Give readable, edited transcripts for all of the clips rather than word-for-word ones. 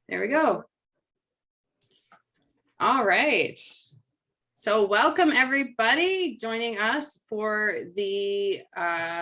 There we go. All right. So welcome everybody joining us for the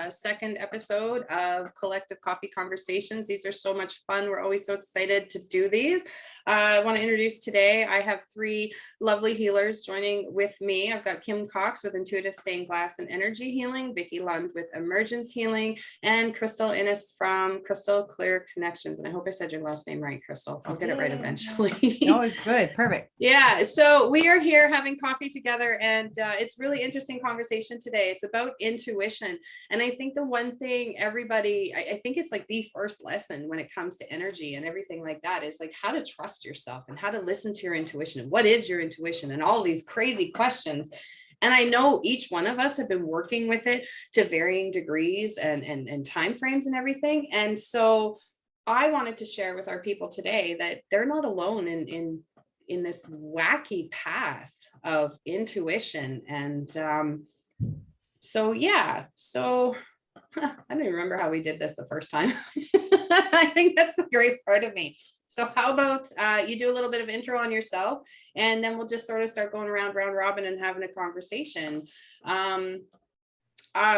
second episode of Collective Coffee Conversations. These are so much fun. We're always so excited to do these. I want to introduce today, I have three lovely healers joining with me. I've got Kim Cox with Intuitive Stained Glass and Energy Healing, Vicki Lund with Emergence Healing, and Crystal Innes from Crystal Clear Connections. And I hope I said your last name right, Crystal. I'll get it right eventually. No, it's good. Perfect. Yeah, so we are here having coffee together, and it's really interesting conversation today. It's about intuition. And I think the one thing everybody, I think it's like the first lesson when it comes to energy and everything like that is like how to trust yourself and how to listen to your intuition. What is your intuition? And all these crazy questions. And I know each one of us have been working with it to varying degrees and time frames and everything. And so I wanted to share with our people today that they're not alone in this wacky path of intuition. And so I don't even remember how we did this the first time. I think that's the great part of me. So how about you do a little bit of intro on yourself, and then we'll just sort of start going round robin and having a conversation.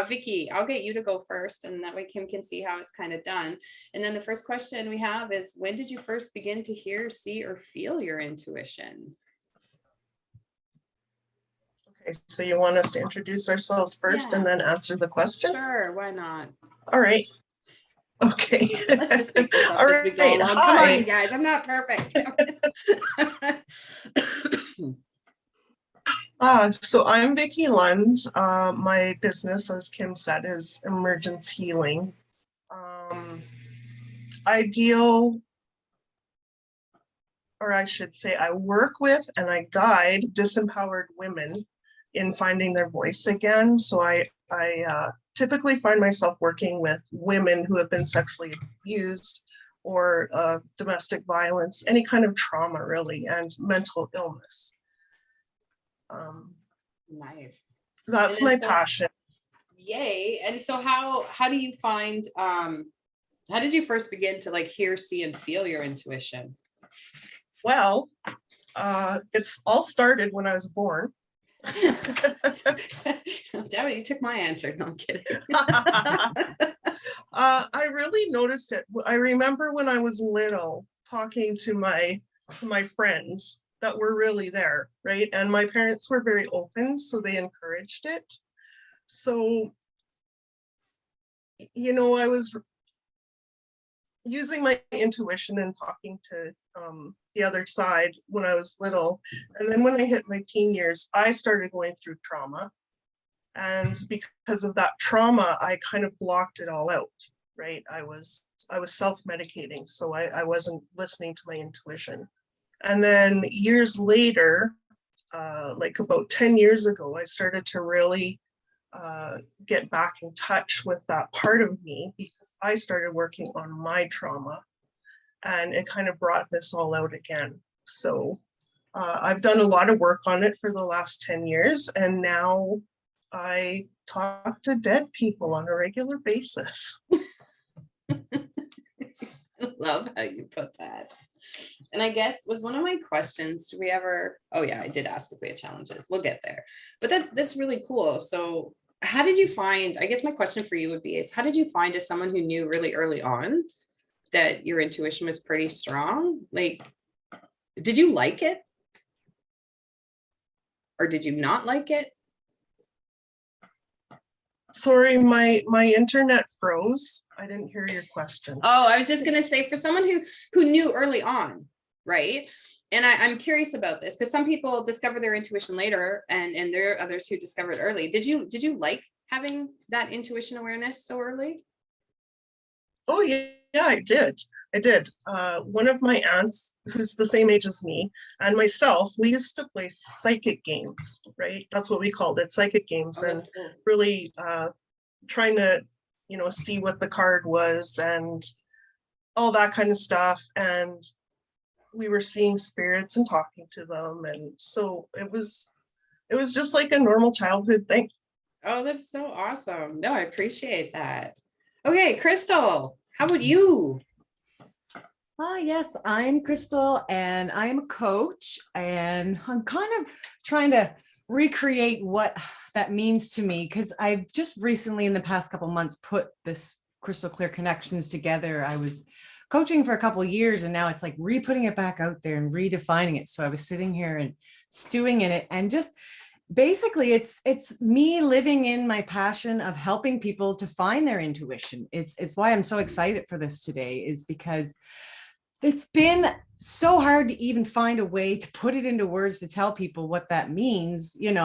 Vicki, I'll get you to go first, and that way Kim can see how it's kind of done. And then the first question we have is, when did you first begin to hear, see, or feel your intuition? Okay, so you want us to introduce ourselves first and then answer the question? Sure, why not? All right. Okay. Let's just make this up as we go along. Come on, you guys, I'm not perfect. So I'm Vicki Lund. My business, as Kim said, is Emergence Healing. I deal, or I should say, I work with and I guide disempowered women in finding their voice again. So I typically find myself working with women who have been sexually abused or domestic violence, any kind of trauma really, and mental illness. Nice. That's my passion. Yay. And so how do you find, how did you first begin to like hear, see, and feel your intuition? Well, it's all started when I was born. Damn it, you took my answer. No, I'm kidding. I really noticed it. I remember when I was little talking to my friends that were really there, right? And my parents were very open, so they encouraged it. So, you know, I was using my intuition and talking to the other side when I was little. And then when I hit my teen years, I started going through trauma. And because of that trauma, I kind of blocked it all out, right? I was self-medicating, so I wasn't listening to my intuition. And then years later, like about 10 years ago, I started to really get back in touch with that part of me because I started working on my trauma, and it kind of brought this all out again. So I've done a lot of work on it for the last 10 years, and now I talk to dead people on a regular basis. Love how you put that. And I guess was one of my questions, do we ever, oh yeah, I did ask if we had challenges. We'll get there. But that's really cool. So how did you find, I guess my question for you would be is, how did you find as someone who knew really early on that your intuition was pretty strong? Like, did you like it? Or did you not like it? Sorry, my internet froze. I didn't hear your question. Oh, I was just gonna say, for someone who knew early on, right? And I'm curious about this because some people discover their intuition later, and there are others who discover it early. Did you like having that intuition awareness so early? Oh yeah, I did. One of my aunts, who's the same age as me, and myself, we used to play psychic games, right? That's what we called it, psychic games, and really trying to, you know, see what the card was and all that kind of stuff. And we were seeing spirits and talking to them, and so it was just like a normal childhood thing. Oh, that's so awesome. No, I appreciate that. Okay, Crystal, how about you? Yes, I'm Crystal and I am a coach, and I'm kind of trying to recreate what that means to me because I've just recently, in the past couple months, put this Crystal Clear Connections together. I was coaching for a couple of years and now it's like re-putting it back out there and redefining it. So I was sitting here and stewing in it, and just basically it's me living in my passion of helping people to find their intuition. Is why I'm so excited for this today, is because it's been so hard to even find a way to put it into words to tell people what that means, and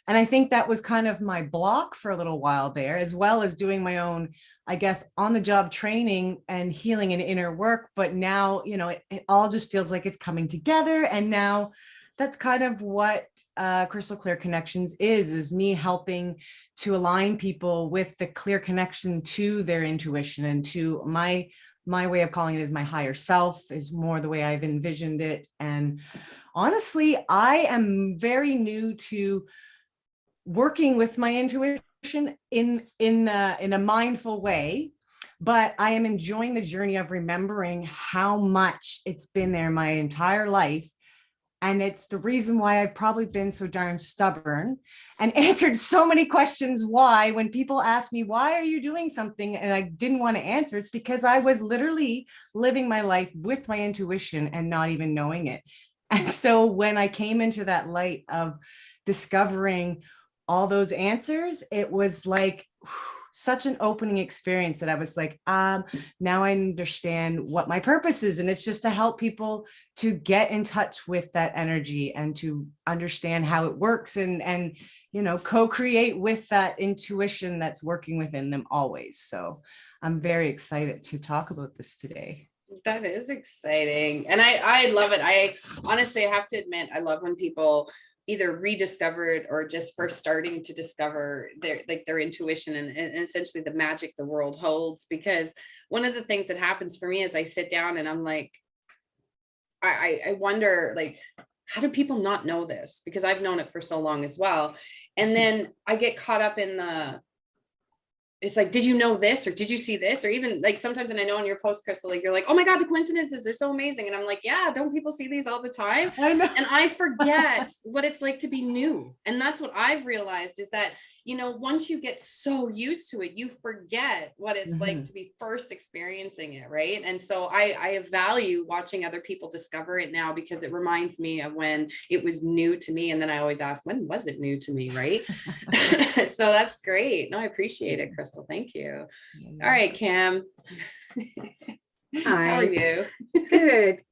I think that was kind of my block for a little while there, as well as doing my own, I guess, on the job training and healing and inner work. But now, it all just feels like it's coming together, and now that's kind of what Crystal Clear Connections is me helping to align people with the clear connection to their intuition, and to my way of calling it is my higher self, is more the way I've envisioned it. And honestly, I am very new to working with my intuition in a mindful way, but I am enjoying the journey of remembering how much it's been there my entire life. And it's the reason why I've probably been so darn stubborn and answered so many questions why. When people ask me, why are you doing something? And I didn't want to answer, it's because I was literally living my life with my intuition and not even knowing it. And so when I came into that light of discovering all those answers, it was like such an opening experience that I was like, now I understand what my purpose is. And it's just to help people to get in touch with that energy and to understand how it works, and co-create with that intuition that's working within them always. So I'm very excited to talk about this today. That is exciting. And I love it. I honestly, I have to admit, I love when people either rediscovered or just first starting to discover their intuition and essentially the magic the world holds. Because one of the things that happens for me is I sit down and I'm like, I wonder, like, how do people not know this? Because I've known it for so long as well. And then I get caught up in it's like, did you know this, or did you see this? Or even like sometimes, and I know in your post, Crystal, like you're like, oh my God, the coincidences, they're so amazing. And I'm like, yeah, don't people see these all the time? I know. And I forget what it's like to be new. And that's what I've realized, is that, once you get so used to it, you forget what it's like to be first experiencing it. Right. And so I value watching other people discover it now, because it reminds me of when it was new to me. And then I always ask, when was it new to me? Right. So that's great. No, I appreciate it, Crystal. Thank you. All right, Cam. How are Hi, you?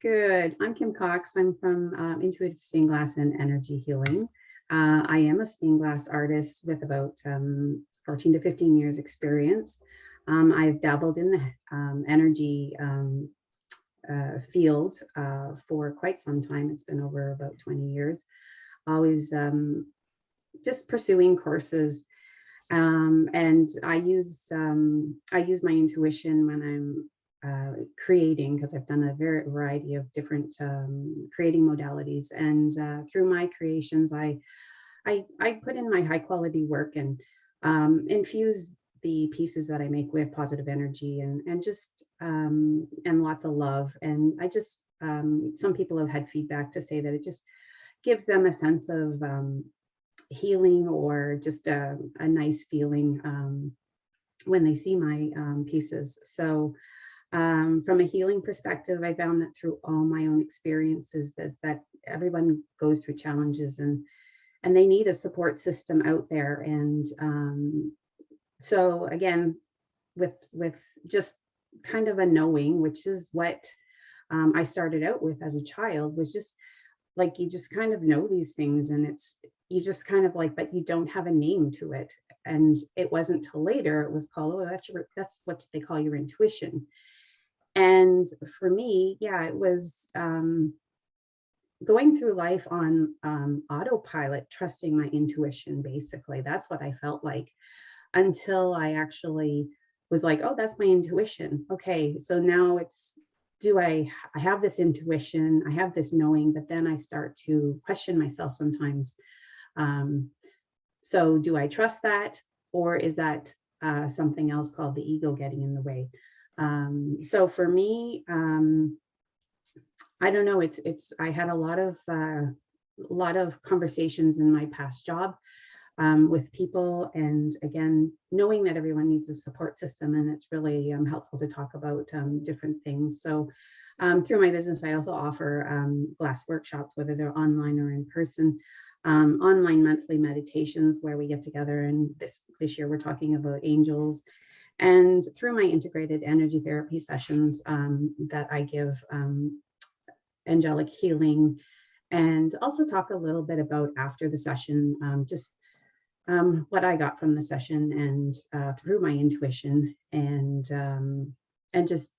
good. I'm Kim Cox. I'm from Intuitive Stained Glass and Energy Healing. I am a stained glass artist with about 14 to 15 years experience. I've dabbled in the energy field for quite some time. It's been over about 20 years. Always just pursuing courses. And I use my intuition when I'm creating, because I've done a variety of different creating modalities, and through my creations, I put in my high quality work and infuse the pieces that I make with positive energy and just and lots of love. And I just some people have had feedback to say that it just gives them a sense of healing, or just a nice feeling when they see my pieces. So from a healing perspective, I found that through all my own experiences, that everyone goes through challenges, and they need a support system out there. And so again, with just kind of a knowing, which is what I started out with as a child, was just like, you just kind of know these things, and you just kind of like, but you don't have a name to it. And it wasn't till later it was called, oh, that's what they call your intuition. And for me, yeah, it was going through life on autopilot, trusting my intuition. Basically, that's what I felt like, until I actually was like, oh, that's my intuition. Okay, so now it's, I have this intuition, I have this knowing, but then I start to question myself sometimes. So do I trust that, or is that something else called the ego getting in the way? So for me, I don't know, I had a lot of conversations in my past job with people. And again, knowing that everyone needs a support system, and it's really helpful to talk about different things. So through my business, I also offer glass workshops, whether they're online or in person, online monthly meditations where we get together. And this year we're talking about angels. And through my integrated energy therapy sessions that I give, angelic healing, and also talk a little bit about after the session, just what I got from the session, and through my intuition, and just,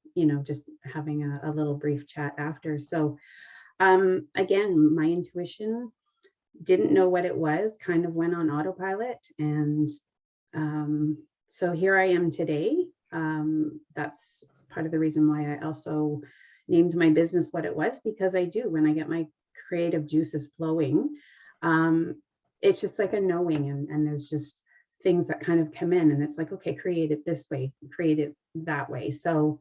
just having a little brief chat after. So again, my intuition, didn't know what it was, kind of went on autopilot. And so here I am today. That's part of the reason why I also named my business what it was, because I do, when I get my creative juices flowing, it's just like a knowing, and there's just things that kind of come in, and it's like, okay, create it this way, create it that way. So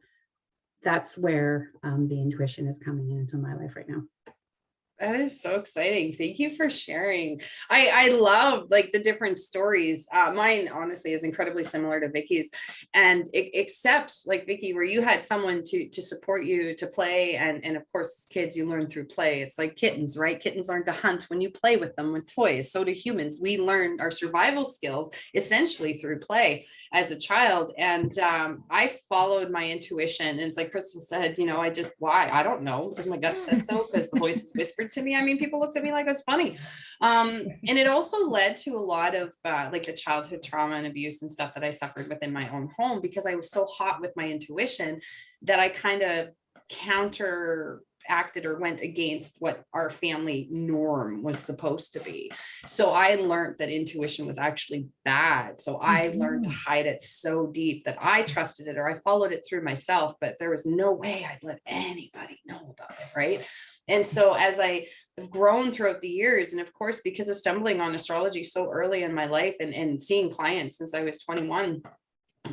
that's where the intuition is coming into my life right now. That is so exciting. Thank you for sharing. I love like the different stories. Mine honestly is incredibly similar to Vicky's, and except like Vicky, where you had someone to support you to play, and of course kids, you learn through play. It's like kittens, right? Kittens learn to hunt when you play with them with toys. So do humans. We learn our survival skills essentially through play as a child. And I followed my intuition, and it's like Crystal said, I don't know, because my gut says so, because the voices whispered to me. I mean, people looked at me like I was funny. And it also led to a lot of like the childhood trauma and abuse and stuff that I suffered within my own home, because I was so hot with my intuition that I kind of counteracted or went against what our family norm was supposed to be. So I learned that intuition was actually bad. So I learned to hide it so deep that I trusted it, or I followed it through myself, but there was no way I'd let anybody know about it. Right. And so as I have grown throughout the years, and of course, because of stumbling on astrology so early in my life, and seeing clients since I was 21,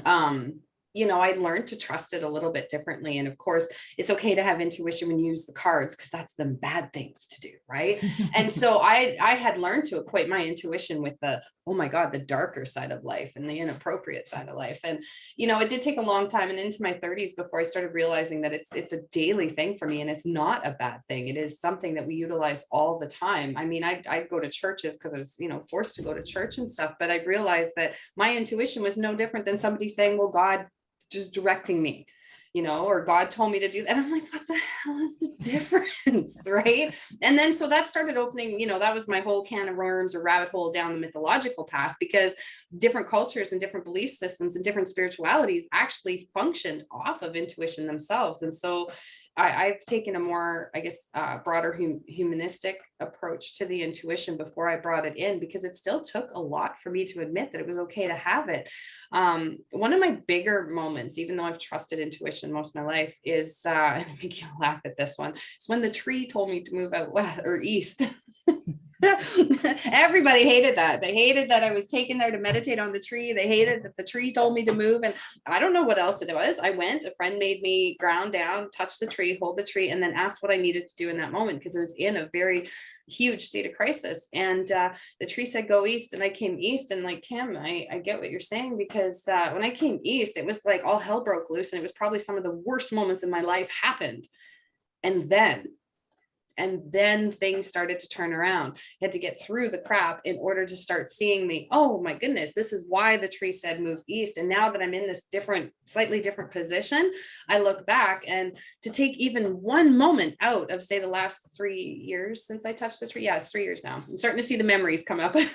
I learned to trust it a little bit differently. And of course, it's okay to have intuition when you use the cards, because that's the bad things to do, right? And so I had learned to equate my intuition with the, oh my God, the darker side of life and the inappropriate side of life. And, it did take a long time and into my 30s before I started realizing that it's a daily thing for me, and it's not a bad thing. It is something that we utilize all the time. I mean, I go to churches because I was, forced to go to church and stuff, but I realized that my intuition was no different than somebody saying, well, God just directing me, or God told me to do that. And I'm like, what the hell is the difference? Right. And then, so that started opening, that was my whole can of worms or rabbit hole down the mythological path, because different cultures and different belief systems and different spiritualities actually functioned off of intuition themselves. And so I've taken a more, broader humanistic approach to the intuition before I brought it in, because it still took a lot for me to admit that it was okay to have it. One of my bigger moments, even though I've trusted intuition most of my life, is, and I think you'll laugh at this one, it's when the tree told me to move out west or east. Everybody hated that. They hated that I was taken there to meditate on the tree. They hated that the tree told me to move. And I don't know what else it was. I went, a friend made me ground down, touch the tree, hold the tree, and then ask what I needed to do in that moment, because it was in a very huge state of crisis. And the tree said, go east. And I came east, and like, Kim, I get what you're saying, because when I came east, it was like all hell broke loose. And it was probably some of the worst moments in my life happened. And then things started to turn around. You had to get through the crap in order to start seeing oh my goodness, this is why the tree said move east. And now that I'm in this slightly different position, I look back, and to take even one moment out of, say, the last 3 years since I touched the tree. Yeah, it's 3 years now. I'm starting to see the memories come up. Over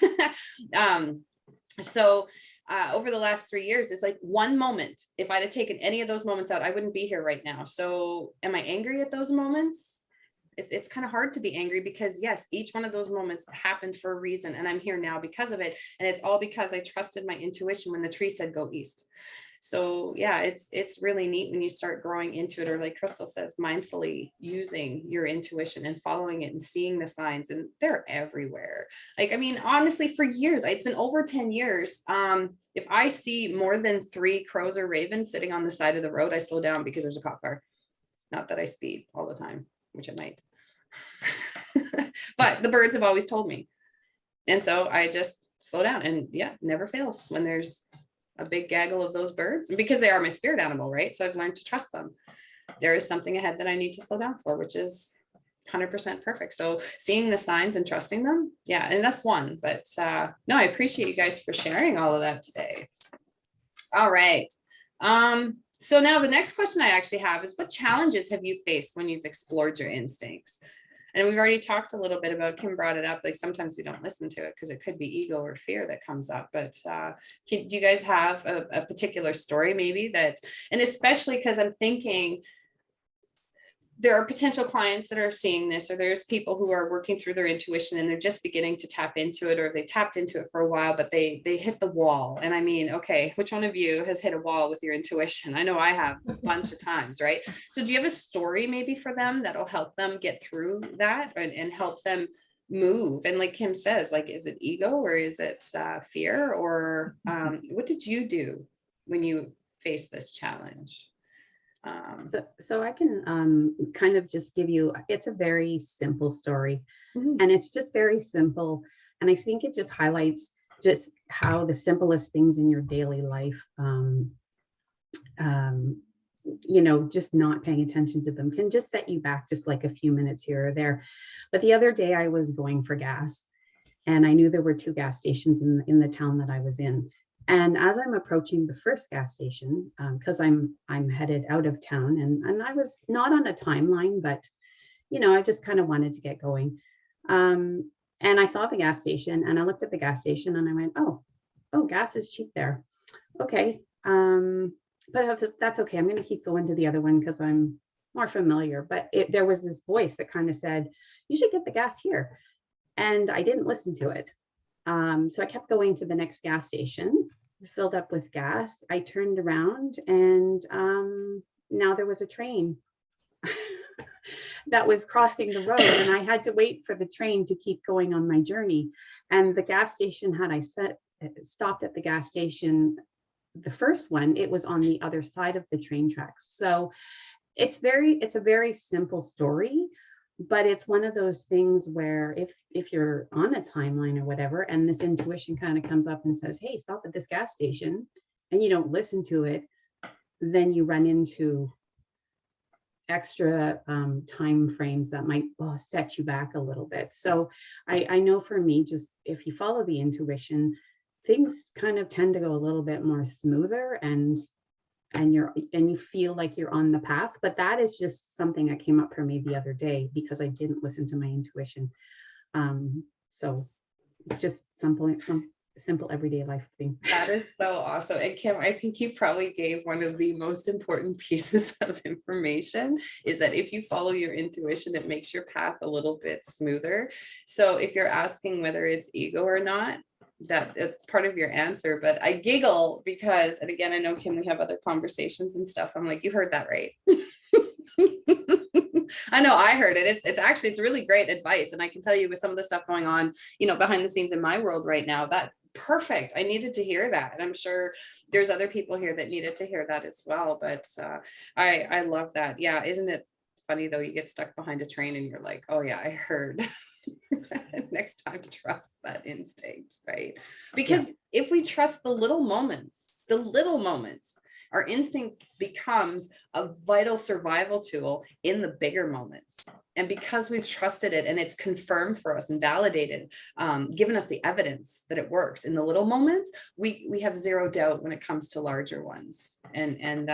the last 3 years, it's like one moment. If I'd have taken any of those moments out, I wouldn't be here right now. So am I angry at those moments? It's kind of hard to be angry, because yes, each one of those moments happened for a reason, and I'm here now because of it. And it's all because I trusted my intuition when the tree said go east. So yeah, it's really neat when you start growing into it, or like Crystal says, mindfully using your intuition and following it and seeing the signs, and they're everywhere. Like, I mean, honestly, for years, it's been over 10 years. If I see more than 3 crows or ravens sitting on the side of the road, I slow down, because there's a cop car. Not that I speed all the time. which it might. But the birds have always told me. And so I just slow down, and yeah, never fails when there's a big gaggle of those birds, and because they are my spirit animal, right? So I've learned to trust them. There is something ahead that I need to slow down for, which is 100% perfect. So seeing the signs and trusting them. Yeah. And that's one, but no, I appreciate you guys for sharing all of that today. All right. So now the next question I actually have is, what challenges have you faced when you've explored your instincts? And we've already talked a little bit about, Kim brought it up, like sometimes we don't listen to it because it could be ego or fear that comes up. But do you guys have a particular story maybe that, and especially because I'm thinking there are potential clients that are seeing this, or there's people who are working through their intuition and they're just beginning to tap into it, or they tapped into it for a while, but they hit the wall. And I mean, okay, which one of you has hit a wall with your intuition? I know I have a bunch of times, right? So do you have a story maybe for them that'll help them get through that and help them move? And like Kim says, like, is it ego or is it fear? Or what did you do when you faced this challenge? So I can kind of just give you, it's a very simple story, Mhm. and it's just very simple. And I think it just highlights just how the simplest things in your daily life, just not paying attention to them can just set you back just like a few minutes here or there. But the other day I was going for gas, and I knew there were 2 gas stations in the town that I was in. And as I'm approaching the first gas station, because I'm headed out of town, and I was not on a timeline, but I just kind of wanted to get going. And I saw the gas station, and I looked at the gas station, and I went, oh, gas is cheap there. Okay, but that's okay. I'm going to keep going to the other one because I'm more familiar. But there was this voice that kind of said, you should get the gas here, and I didn't listen to it. So I kept going to the next gas station, filled up with gas. I turned around, and now there was a train that was crossing the road, and I had to wait for the train to keep going on my journey. And the gas station, had I stopped at the gas station, the first one, it was on the other side of the train tracks. So it's a very simple story, but it's one of those things where if you're on a timeline or whatever, and this intuition kind of comes up and says, hey, stop at this gas station, and you don't listen to it, then you run into extra time frames that might set you back a little bit. So I know for me, just if you follow the intuition, things kind of tend to go a little bit more smoother, and you feel like you're on the path. But that is just something that came up for me the other day because I didn't listen to my intuition. So just some simple everyday life thing. That is so awesome. And Kim, I think you probably gave one of the most important pieces of information, is that if you follow your intuition, it makes your path a little bit smoother. So if you're asking whether it's ego or not, it's part of your answer. But I giggle because, and again, I know, Kim, we have other conversations and stuff. I'm like, you heard that right. I know I heard it. It's really great advice. And I can tell you, with some of the stuff going on, behind the scenes in my world right now, that perfect. I needed to hear that. And I'm sure there's other people here that needed to hear that as well. But I love that. Yeah. Isn't it funny though? You get stuck behind a train and you're like, oh yeah, I heard. Next time, trust that instinct, right? Because if we trust the little moments, our instinct becomes a vital survival tool in the bigger moments. And because we've trusted it and it's confirmed for us and validated, given us the evidence that it works in the little moments, we have zero doubt when it comes to larger ones. And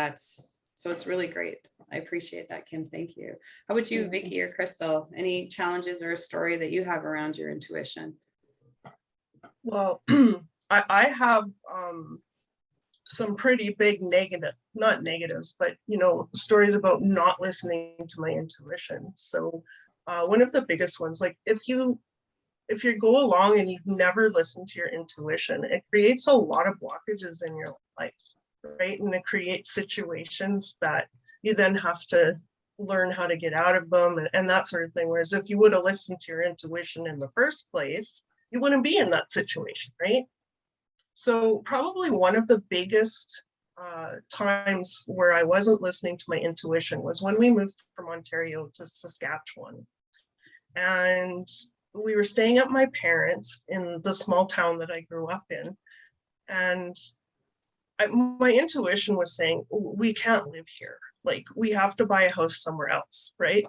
so it's really great. I appreciate that, Kim. Thank you. How about you, Vicky or Crystal? Any challenges or a story that you have around your intuition? Well, I have some pretty big not negatives, but stories about not listening to my intuition. So one of the biggest ones, like if you go along and you've never listened to your intuition, it creates a lot of blockages in your life, right? And it creates situations that you then have to learn how to get out of them and that sort of thing. Whereas if you would have listened to your intuition in the first place, you wouldn't be in that situation, right? So probably one of the biggest times where I wasn't listening to my intuition was when we moved from Ontario to Saskatchewan. And we were staying at my parents' in the small town that I grew up in. And my intuition was saying, we can't live here. Like, we have to buy a house somewhere else, right?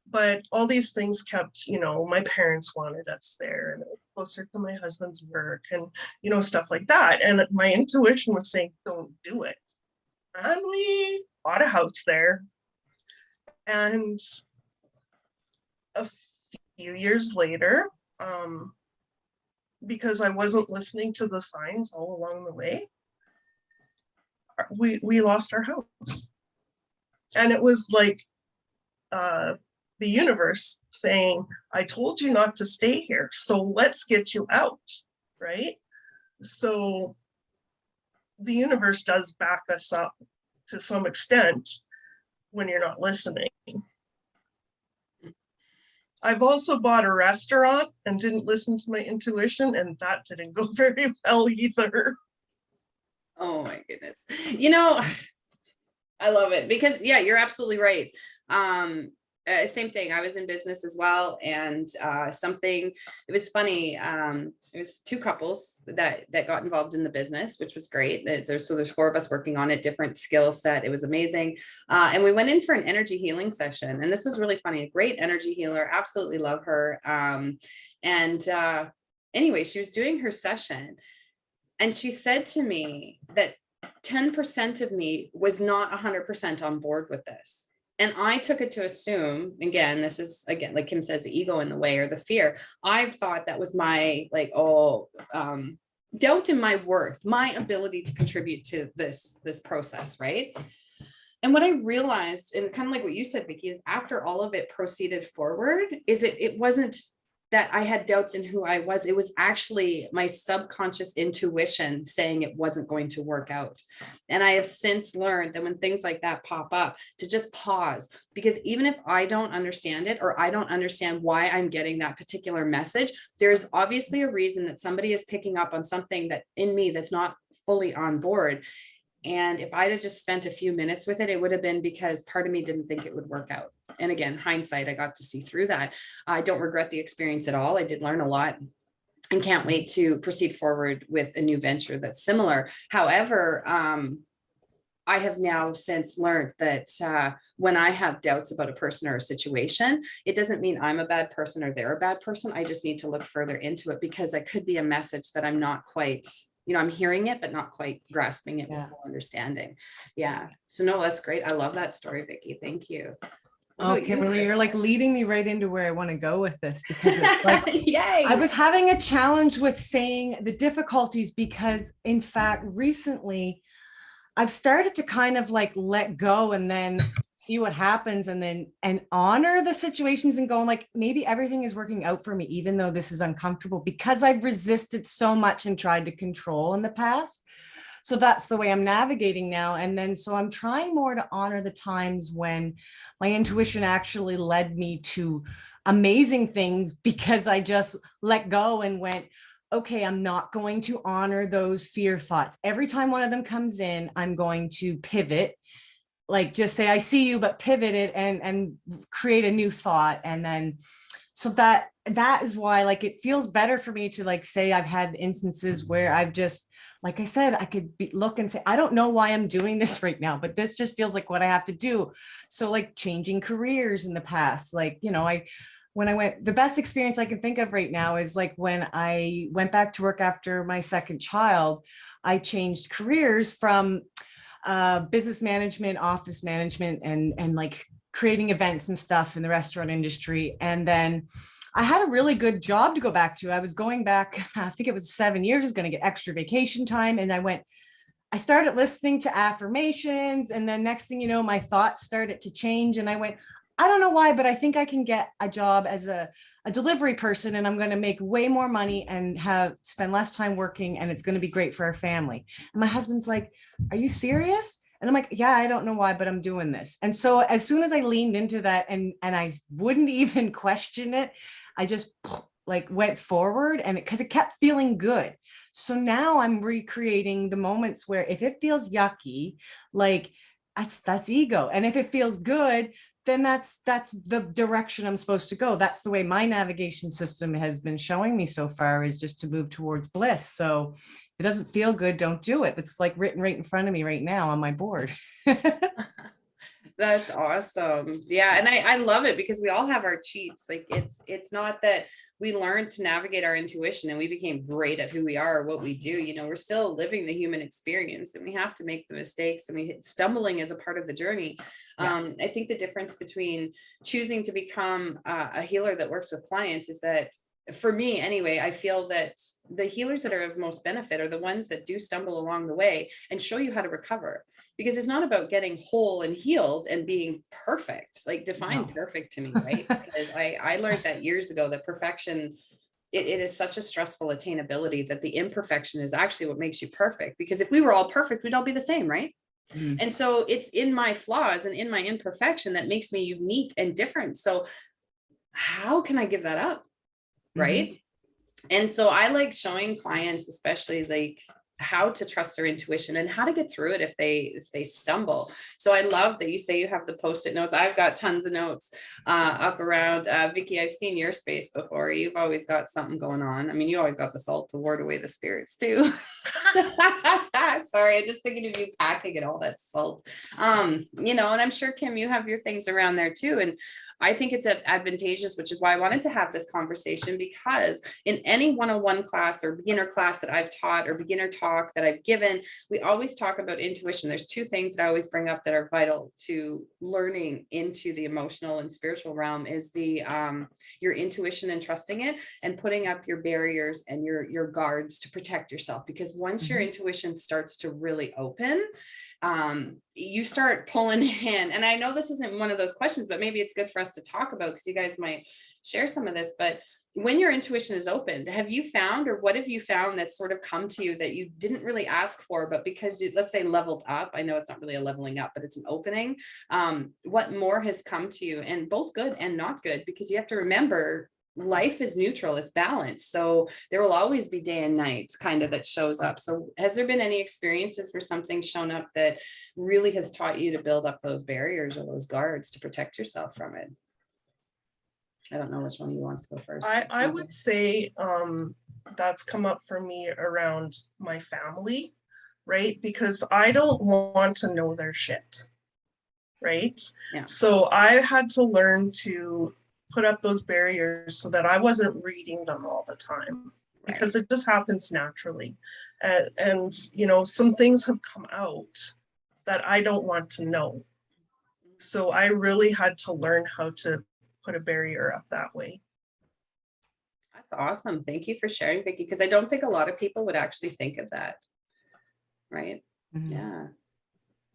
But all these things kept, my parents wanted us there and closer to my husband's work and, stuff like that. And my intuition was saying, don't do it. And we bought a house there. And a few years later, because I wasn't listening to the signs all along the way, we lost our house. And it was like the universe saying, I told you not to stay here, so let's get you out, right? So the universe does back us up to some extent when you're not listening. I've also bought a restaurant and didn't listen to my intuition, and that didn't go very well either. Oh my goodness. I love it because you're absolutely right. Same thing. I was in business as well. And it was funny. It was two couples that got involved in the business, which was great. There's 4 of us working on it, different skill set. It was amazing. And we went in for an energy healing session. And this was really funny. A great energy healer. Absolutely love her. Anyway, she was doing her session. And she said to me that 10% of me was not 100% on board with this. And I took it to assume, again, this is, like Kim says, the ego in the way or the fear. I thought that was my doubt in my worth, my ability to contribute to this process, right? And what I realized, and kind of like what you said, Vicki, is after all of it proceeded forward, it wasn't that I had doubts in who I was. It was actually my subconscious intuition saying it wasn't going to work out. And I have since learned that when things like that pop up, to just pause, because even if I don't understand it, or I don't understand why I'm getting that particular message, there's obviously a reason that somebody is picking up on something that in me that's not fully on board. And if I'd have just spent a few minutes with it, it would have been because part of me didn't think it would work out. And again, hindsight, I got to see through that. I don't regret the experience at all. I did learn a lot and can't wait to proceed forward with a new venture that's similar. However, I have now since learned that when I have doubts about a person or a situation, it doesn't mean I'm a bad person or they're a bad person. I just need to look further into it, because it could be a message that I'm not quite, I'm hearing it, but not quite grasping it with full understanding. Yeah. So no, that's great. I love that story, Vicki. Thank you. Oh, Kimberly, you're like leading me right into where I want to go with this, because it's like, yay. I was having a challenge with saying the difficulties, because in fact, recently I've started to kind of like let go and then see what happens, and honor the situations and go like, maybe everything is working out for me, even though this is uncomfortable, because I've resisted so much and tried to control in the past. So that's the way I'm navigating now. And then, so I'm trying more to honor the times when my intuition actually led me to amazing things, because I just let go and went, okay, I'm not going to honor those fear thoughts. Every time one of them comes in, I'm going to pivot, like just say, I see you, but pivot it and create a new thought. And then, so that is why, like, it feels better for me to like say I've had instances where I've just, like I said, I could look and say, I don't know why I'm doing this right now, but this just feels like what I have to do. So like changing careers in the past, like, when I went, the best experience I can think of right now is like when I went back to work after my second child, I changed careers from business management, office management, and like creating events and stuff in the restaurant industry. And then I had a really good job to go back to. I was going back, I think it was 7 years, I was going to get extra vacation time. And I started listening to affirmations. And then next thing you know, my thoughts started to change. And I went, I don't know why, but I think I can get a job as a delivery person, and I'm going to make way more money and spend less time working. And it's going to be great for our family. And my husband's like, are you serious? And I'm like, yeah, I don't know why, but I'm doing this. And so as soon as I leaned into that and I wouldn't even question it, I just like went forward, and because it kept feeling good. So now I'm recreating the moments where if it feels yucky, like that's ego. And if it feels good, then that's the direction I'm supposed to go. That's the way my navigation system has been showing me so far, is just to move towards bliss. So if it doesn't feel good, don't do it. It's like written right in front of me right now on my board. That's awesome. Yeah. And I love it because we all have our cheats. Like it's not that we learned to navigate our intuition and we became great at who we are, or what we do. You know, we're still living the human experience and we have to make the mistakes. I mean, stumbling is a part of the journey. Yeah. I think the difference between choosing to become a healer that works with clients is that, for me anyway, I feel that the healers that are of most benefit are the ones that do stumble along the way and show you how to recover, because it's not about getting whole and healed and being perfect. Like define No. perfect to me, right? Because I learned that years ago, that perfection, it is such a stressful attainability, that the imperfection is actually what makes you perfect. Because if we were all perfect, we'd all be the same, right? Mhm. And so it's in my flaws and in my imperfection that makes me unique and different. So how can I give that up? Right. And so I like showing clients, especially, like how to trust their intuition and how to get through it if they stumble. So I love that you say you have the post-it notes. I've got tons of notes up around. Vicky, I've seen your space before. You've always got something going on. I mean, you always got the salt to ward away the spirits too. Sorry, I just thinking of you packing and all that salt. You know, and I'm sure, Kim, you have your things around there too. And I think it's advantageous, which is why I wanted to have this conversation, because in any one-on-one class or beginner class that I've taught, or beginner talk that I've given, we always talk about intuition. There's two things that I always bring up that are vital to learning into the emotional and spiritual realm, is the your intuition and trusting it, and putting up your barriers and your guards to protect yourself. Because once your intuition starts to really open, you start pulling in. And I know this isn't one of those questions, but maybe it's good for us to talk about, because you guys might share some of this. But when your intuition is opened, have you found, or what have you found that's sort of come to you that you didn't really ask for, but because you, let's say, leveled up? I know it's not really a leveling up, but it's an opening. What more has come to you, and both good and not good? Because you have to remember, life is neutral, it's balanced. So there will always be day and night kind of that shows up. So has there been any experiences where something's shown up that really has taught you to build up those barriers or those guards to protect yourself from it? I don't know which one of you wants to go first. I would say that's come up for me around my family, right? Because I don't want to know their shit, right? Yeah. So I had to learn to put up those barriers so that I wasn't reading them all the time, because it just happens naturally. And you know, some things have come out that I don't want to know. So I really had to learn how to put a barrier up that way. That's awesome. Thank you for sharing, Vicky, because I don't think a lot of people would actually think of that. Right? Yeah.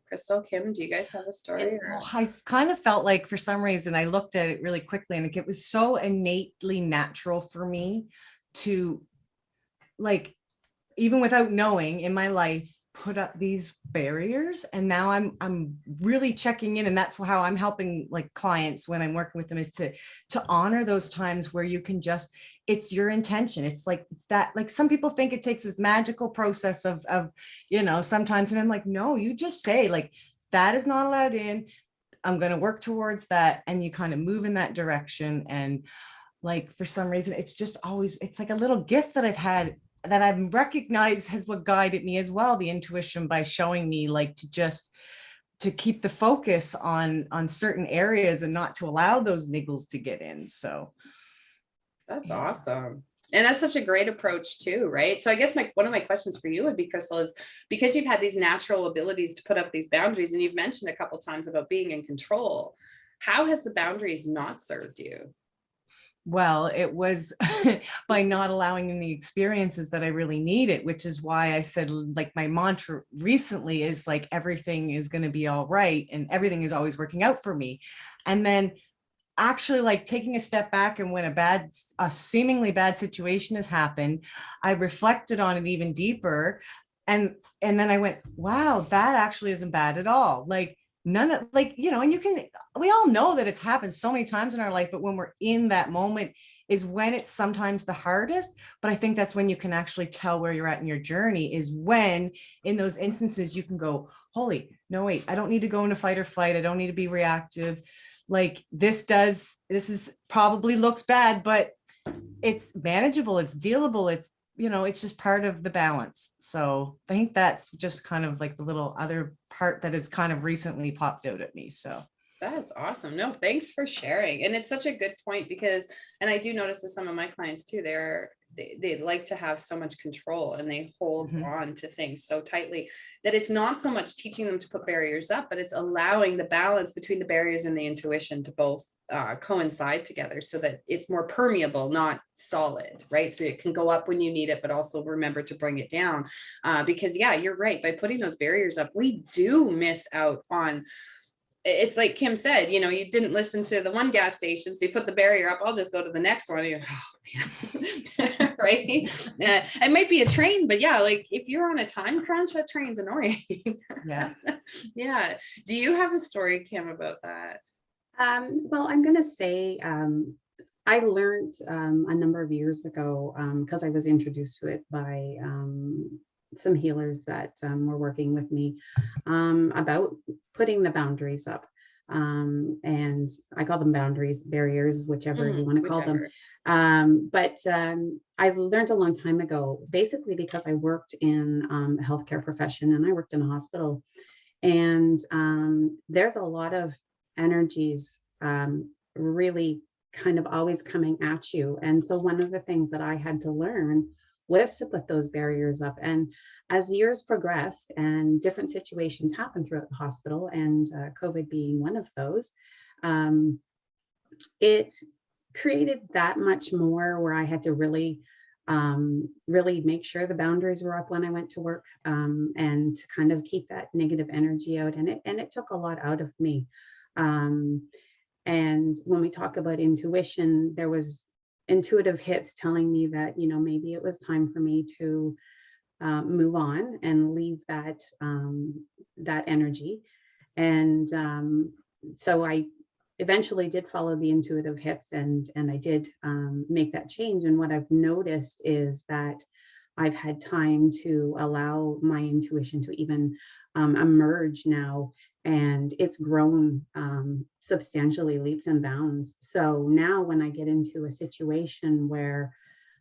Crystal, Kim, do you guys have a story? Well, I kind of felt like, for some reason, I looked at it really quickly, and it was so innately natural for me to, like, even without knowing, in my life, put up these barriers. And now I'm really checking in, and that's how I'm helping, like, clients when I'm working with them, is to honor those times where you can just, it's your intention. It's like that, like, some people think it takes this magical process of, you know, sometimes, and I'm like, no, you just say, like, that is not allowed in. I'm going to work towards that. And you kind of move in that direction. And, like, for some reason, it's just always, it's like a little gift that I've had, that I've recognized has what guided me as well, the intuition, by showing me, like, to keep the focus on certain areas and not to allow those niggles to get in. So that's awesome. And that's such a great approach too, right? So I guess one of my questions for you would be, Crystal, is because you've had these natural abilities to put up these boundaries, and you've mentioned a couple of times about being in control, how has the boundaries not served you? Well, it was by not allowing in the experiences that I really needed, which is why I said, like, my mantra recently is, like, everything is going to be all right, and everything is always working out for me. And then actually, like, taking a step back, and when a seemingly bad situation has happened, I reflected on it even deeper. And then I went, wow, that actually isn't bad at all. Like, none of like, and we all know that it's happened so many times in our life, but when we're in that moment is when it's sometimes the hardest. But I think that's when you can actually tell where you're at in your journey, is when in those instances you can go, holy, no, wait, I don't need to go into fight or flight. I don't need to be reactive. Like this is probably looks bad, but it's manageable, it's dealable, it's just part of the balance. So I think that's just kind of like the little other part that has kind of recently popped out at me. So That's awesome. No, thanks for sharing. And it's such a good point because, and I do notice with some of my clients too, they like to have so much control and they hold on to things so tightly that it's not so much teaching them to put barriers up, but it's allowing the balance between the barriers and the intuition to both coincide together so that it's more permeable, not solid, right? So it can go up when you need it, but also remember to bring it down. Because yeah, you're right. By putting those barriers up, we do miss out on, it's like Kim said, you didn't listen to the one gas station, so you put the barrier up, I'll just go to the next one. And you're, oh man, right? It might be a train, but yeah, like if you're on a time crunch, that train's annoying. yeah. Yeah. Do you have a story, Kim, about that? Well, I'm going to say I learned a number of years ago because I was introduced to it by some healers that were working with me about putting the boundaries up. And I call them boundaries, barriers, whichever you want to call them. But I learned a long time ago, basically because I worked in the healthcare profession and I worked in a hospital. And there's a lot of energies really kind of always coming at you. And so one of the things that I had to learn was to put those barriers up. And as years progressed and different situations happened throughout the hospital, and COVID being one of those, it created that much more where I had to really make sure the boundaries were up when I went to work, and to kind of keep that negative energy out. And it took a lot out of me. And when we talk about intuition, there was intuitive hits telling me that, maybe it was time for me to move on and leave that energy. And so I eventually did follow the intuitive hits, and I did make that change. And what I've noticed is that I've had time to allow my intuition to even emerge now, and it's grown substantially, leaps and bounds. So now when I get into a situation where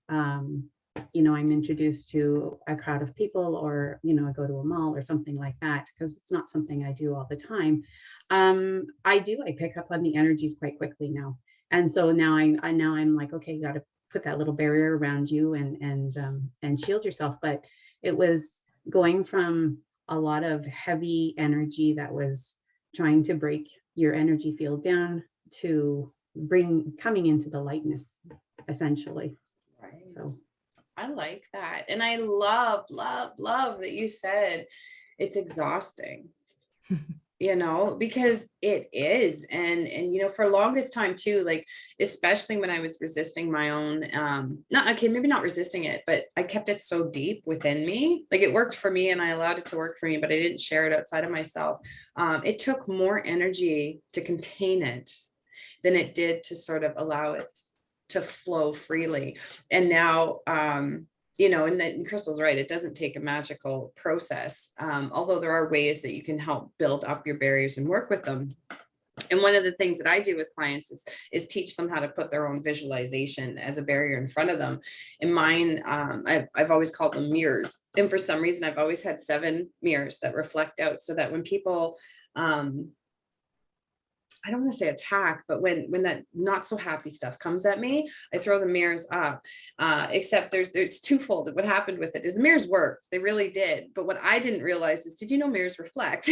I'm introduced to a crowd of people, or I go to a mall or something like that, because it's not something I do all the time. I pick up on the energies quite quickly now. And so now I'm like, okay, you got to put that little barrier around you and shield yourself. But it was going from a lot of heavy energy that was trying to break your energy field down to coming into the lightness, essentially. Right. So I like that. And I love that you said it's exhausting. Because it is. And for longest time too, like, especially when I was resisting my own, maybe not resisting it, but I kept it so deep within me. Like it worked for me and I allowed it to work for me, but I didn't share it outside of myself. It took more energy to contain it than it did to sort of allow it to flow freely. And now, and Crystal's right, it doesn't take a magical process, although there are ways that you can help build up your barriers and work with them. And one of the things that I do with clients is teach them how to put their own visualization as a barrier in front of them. And mine, I've always called them mirrors. And for some reason, I've always had 7 mirrors that reflect out, so that when people, I don't want to say attack, but when that not so happy stuff comes at me, I throw the mirrors up. Except there's twofold. What happened with it is the mirrors worked. They really did. But what I didn't realize is, did you know mirrors reflect?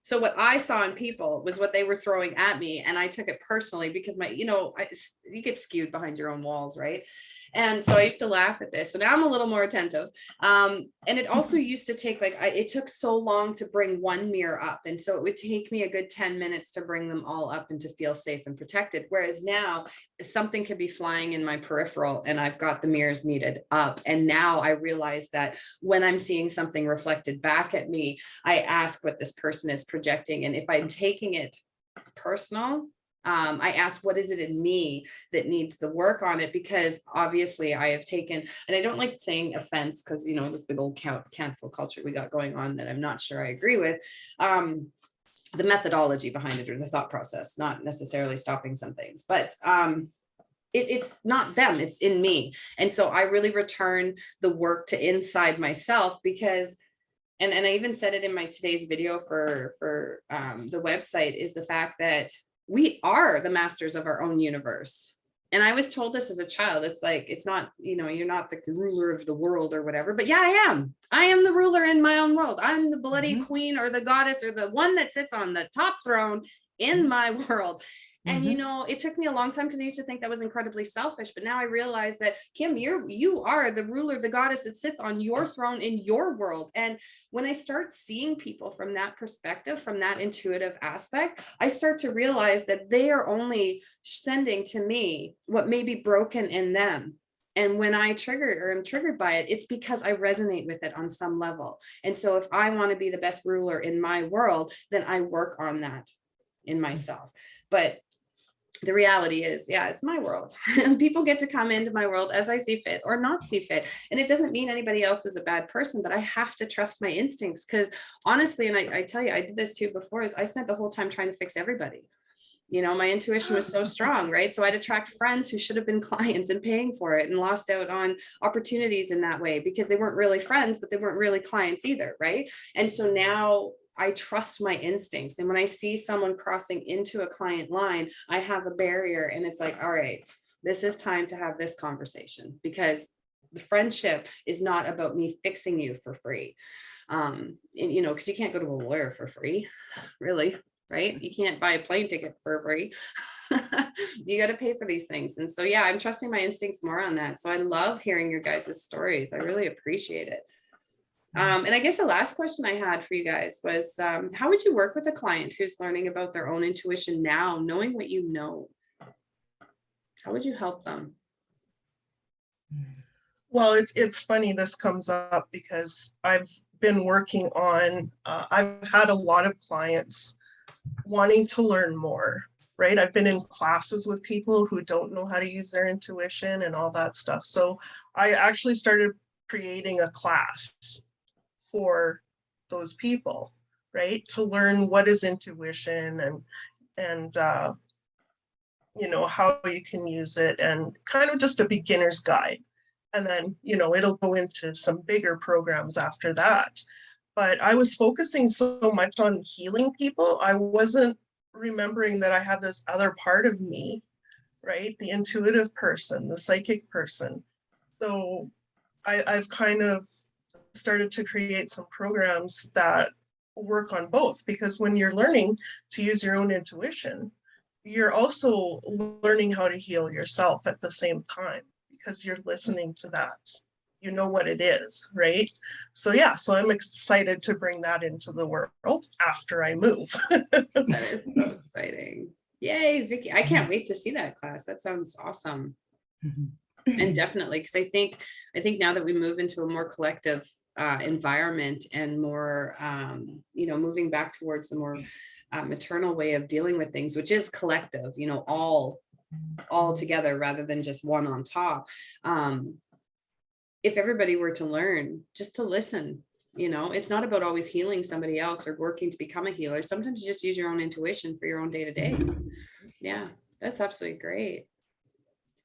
So what I saw in people was what they were throwing at me. And I took it personally because you get skewed behind your own walls, right? And so I used to laugh at this. So now I'm a little more attentive. And it also used to take it took so long to bring one mirror up. And so it would take me a good 10 minutes to bring them all up and to feel safe and protected. Whereas now something could be flying in my peripheral and I've got the mirrors needed up. And now I realize that when I'm seeing something reflected back at me, I ask what this person is projecting. And if I'm taking it personal, I ask, what is it in me that needs the work on it? Because obviously I have taken, and I don't like saying offense because, you know, this big old cancel culture we got going on that I'm not sure I agree with. The methodology behind it or the thought process, not necessarily stopping some things, but it's not them, it's in me. And so I really return the work to inside myself because, and I even said it in my today's video for the website, is the fact that we are the masters of our own universe. And I was told this as a child. It's like, it's not, you know, you're not the ruler of the world or whatever, but yeah, I am. I am the ruler in my own world. I'm the bloody queen or the goddess or the one that sits on the top throne in my world. And, you know, it took me a long time because I used to think that was incredibly selfish. But now I realize that, Kim, you are the ruler, the goddess that sits on your throne in your world. And when I start seeing people from that perspective, from that intuitive aspect, I start to realize that they are only sending to me what may be broken in them. And when I trigger or am triggered by it, it's because I resonate with it on some level. And so if I want to be the best ruler in my world, then I work on that in myself. But the reality is, yeah, it's my world and people get to come into my world as I see fit or not see fit. And it doesn't mean anybody else is a bad person, but I have to trust my instincts because honestly, and I tell you, I did this too before, is I spent the whole time trying to fix everybody. You know, my intuition was so strong, right? So I'd attract friends who should have been clients and paying for it and lost out on opportunities in that way because they weren't really friends, but they weren't really clients either, right? And so now I trust my instincts. And when I see someone crossing into a client line, I have a barrier and it's like, all right, this is time to have this conversation because the friendship is not about me fixing you for free. And, you know, because you can't go to a lawyer for free, really, right? You can't buy a plane ticket for free. You got to pay for these things. And so, yeah, I'm trusting my instincts more on that. So I love hearing your guys' stories. I really appreciate it. And I guess the last question I had for you guys was, how would you work with a client who's learning about their own intuition now, knowing what you know? How would you help them? Well, it's funny this comes up because I've been working on, I've had a lot of clients wanting to learn more, right? I've been in classes with people who don't know how to use their intuition and all that stuff. So I actually started creating a class for those people, right? To learn what is intuition and you know, how you can use it and kind of just a beginner's guide. And then, you know, it'll go into some bigger programs after that. But I was focusing so much on healing people. I wasn't remembering that I have this other part of me, right? The intuitive person, the psychic person. So I've kind of started to create some programs that work on both, because when you're learning to use your own intuition, you're also learning how to heal yourself at the same time, because you're listening to that. You know what it is, right? So yeah, so I'm excited to bring that into the world after I move. That is so exciting. Yay, Vicky. I can't wait to see that class. That sounds awesome. And definitely, because I think now that we move into a more collective environment and more, you know, moving back towards the more maternal way of dealing with things, which is collective, you know, all together rather than just one on top. If everybody were to learn just to listen, you know, it's not about always healing somebody else or working to become a healer. Sometimes you just use your own intuition for your own day-to-day. Yeah, that's absolutely great.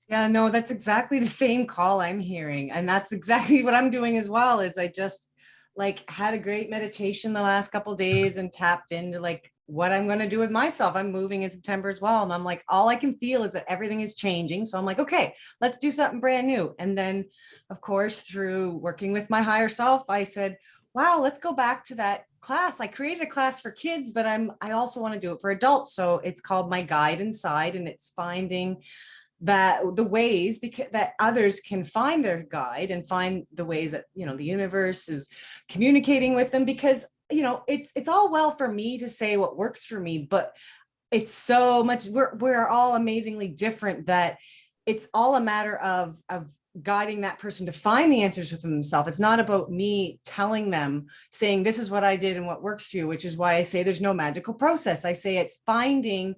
Yeah, no, that's exactly the same call I'm hearing. And that's exactly what I'm doing as well, is I just like had a great meditation the last couple of days and tapped into like what I'm going to do with myself. I'm moving in September as well. And I'm like, all I can feel is that everything is changing. So I'm like, okay, let's do something brand new. And then of course, through working with my higher self, I said, wow, let's go back to that class. I created a class for kids, but I also want to do it for adults. So it's called My Guide Inside, and it's finding that the ways that others can find their guide and find the ways that, you know, the universe is communicating with them, because, you know, it's all well for me to say what works for me, but it's so much, we're all amazingly different, that it's all a matter of guiding that person to find the answers within themselves. It's not about me telling them, saying this is what I did and what works for you, which is why I say there's no magical process. I say it's finding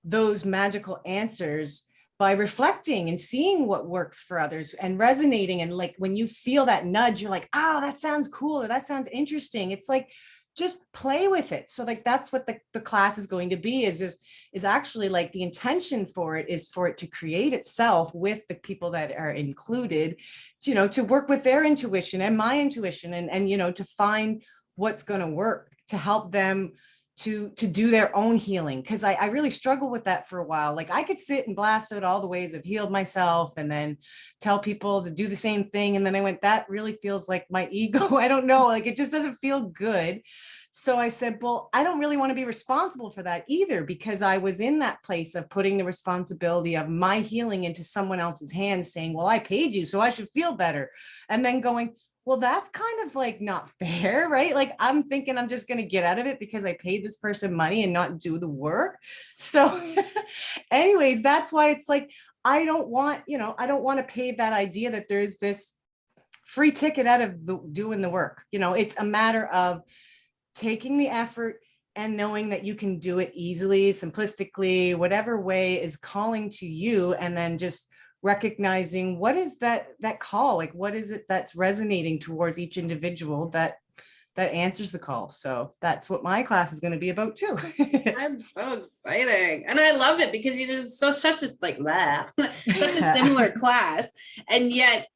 those magical answers by reflecting and seeing what works for others and resonating. And like when you feel that nudge, you're like, oh, that sounds cool, or that sounds interesting. It's like, just play with it. So like that's what the class is going to be, is actually like the intention for it is for it to create itself with the people that are included, to work with their intuition and my intuition, and to find what's going to work to help them to do their own healing. Because I really struggled with that for a while. Like I could sit and blast out all the ways I've healed myself and then tell people to do the same thing. And then I went, that really feels like my ego. I don't know, like it just doesn't feel good. So I said, well, I don't really want to be responsible for that either, because I was in that place of putting the responsibility of my healing into someone else's hands, saying, well, I paid you, so I should feel better. And then going, well, that's kind of like not fair, right? Like I'm thinking I'm just going to get out of it because I paid this person money and not do the work. So anyways, that's why it's like, I don't want to pave that idea that there's this free ticket out of doing the work. It's a matter of taking the effort and knowing that you can do it easily, simplistically, whatever way is calling to you, and then just recognizing what is that call, like what is it that's resonating towards each individual that answers the call. So that's what my class is going to be about too. I'm so exciting. And I love it because you just such a like laugh, such a similar class. And yet,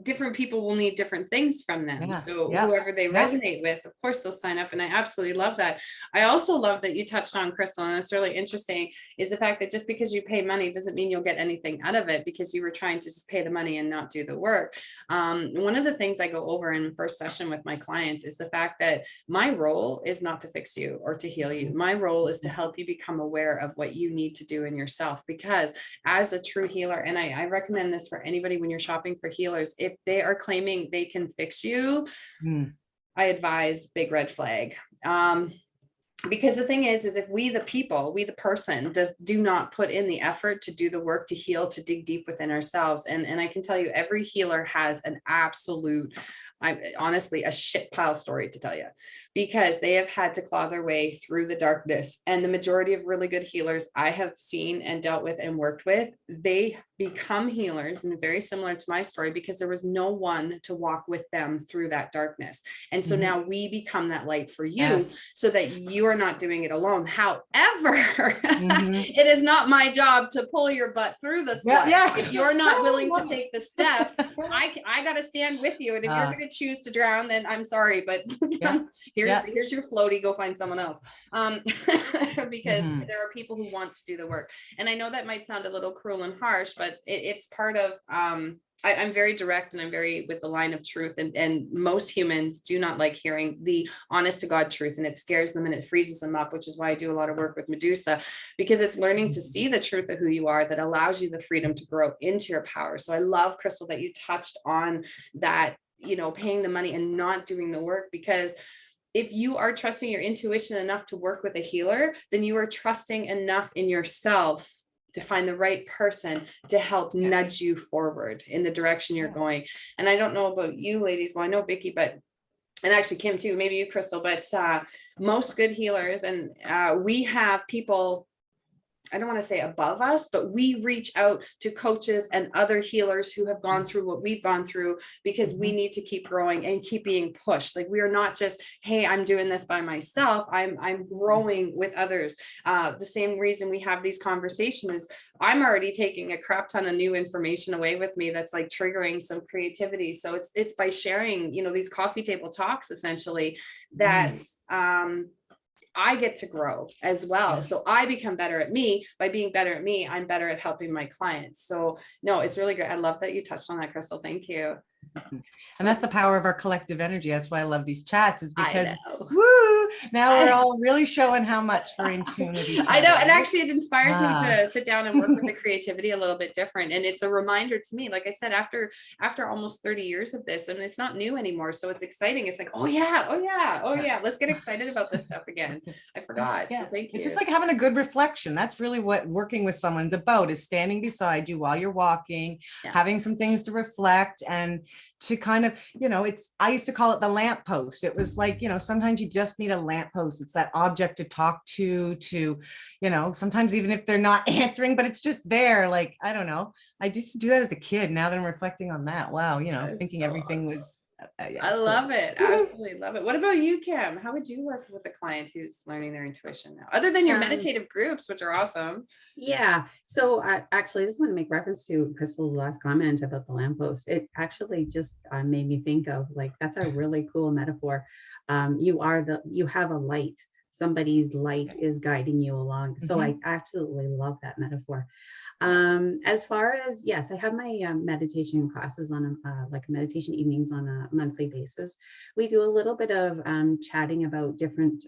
different people will need different things from them. Yeah, So yeah, whoever they yeah. resonate with, of course, they'll sign up. And I absolutely love that. I also love that you touched on, Crystal, and it's really interesting, is the fact that just because you pay money doesn't mean you'll get anything out of it, because you were trying to just pay the money and not do the work. One of the things I go over in the first session with my clients is the fact that my role is not to fix you or to heal you. My role is to help you become aware of what you need to do in yourself, because as a true healer, and I recommend this for anybody when you're shopping for healers, if they are claiming they can fix you, I advise big red flag. Because the thing is if we the person do not put in the effort to do the work, to heal, to dig deep within ourselves. And I can tell you, every healer has an absolute, honestly, a shit pile story to tell you, because they have had to claw their way through the darkness. And the majority of really good healers I have seen and dealt with and worked with, they become healers, and very similar to my story, because there was no one to walk with them through that darkness. And so now we become that light for you, Yes. so that you are not doing it alone. However, it is not my job to pull your butt through the sludge. If you're not willing to take the steps, I got to stand with you. And if you're going to choose to drown, then I'm sorry, but here's your floaty, go find someone else. Because there are people who want to do the work. And I know that might sound a little cruel and harsh, but it's part of, I'm very direct, and I'm very with the line of truth, and most humans do not like hearing the honest to God truth, and it scares them and it freezes them up, which is why I do a lot of work with Medusa, because it's learning to see the truth of who you are that allows you the freedom to grow into your power. So I love, Crystal, that you touched on that, paying the money and not doing the work, because if you are trusting your intuition enough to work with a healer, then you are trusting enough in yourself to find the right person to help nudge you forward in the direction you're going. And I don't know about you ladies, well, I know Vicky, and actually Kim too, maybe you, Crystal, but most good healers, and we have people, I don't want to say above us, but we reach out to coaches and other healers who have gone through what we've gone through, because we need to keep growing and keep being pushed. Like, we are not just, hey, I'm doing this by myself. I'm growing with others. The same reason we have these conversations is I'm already taking a crap ton of new information away with me that's like triggering some creativity. So it's by sharing, these coffee table talks, essentially, that I get to grow as well. So I become better at me. By being better at me, I'm better at helping my clients. So no, it's really great. I love that you touched on that, Crystal. Thank you. And that's the power of our collective energy. That's why I love these chats, is because I know. woo, now we're I- all really showing how much we're in tune with each other. I know, and right? actually it inspires me Ah. to sit down and work with the creativity a little bit different. And it's a reminder to me, like I said, after almost 30 years of this, and it's not new anymore. So it's exciting. It's like, oh yeah, oh yeah, oh yeah. Let's get excited about this stuff again. I forgot. Yeah, So thank you. it's just like having a good reflection. That's really what working with someone's about, is standing beside you while you're walking, Yeah. having some things to reflect and to kind of, I used to call it the lamp post. It was like, sometimes you just need a lamp post. It's that object to talk to, sometimes even if they're not answering, but it's just there. Like, I don't know. I used to do that as a kid. Now that I'm reflecting on that, wow, That is thinking so everything awesome. was, I love it. Absolutely love it. What about you, Kim? How would you work with a client who's learning their intuition now, other than your meditative groups, which are awesome? Yeah. So actually, I just want to make reference to Crystal's last comment about the lamppost. It actually just made me think of, like, that's a really cool metaphor. You have a light. Somebody's light is guiding you along. So I absolutely love that metaphor. As far as, yes, I have my meditation classes on like meditation evenings on a monthly basis. We do a little bit of chatting about different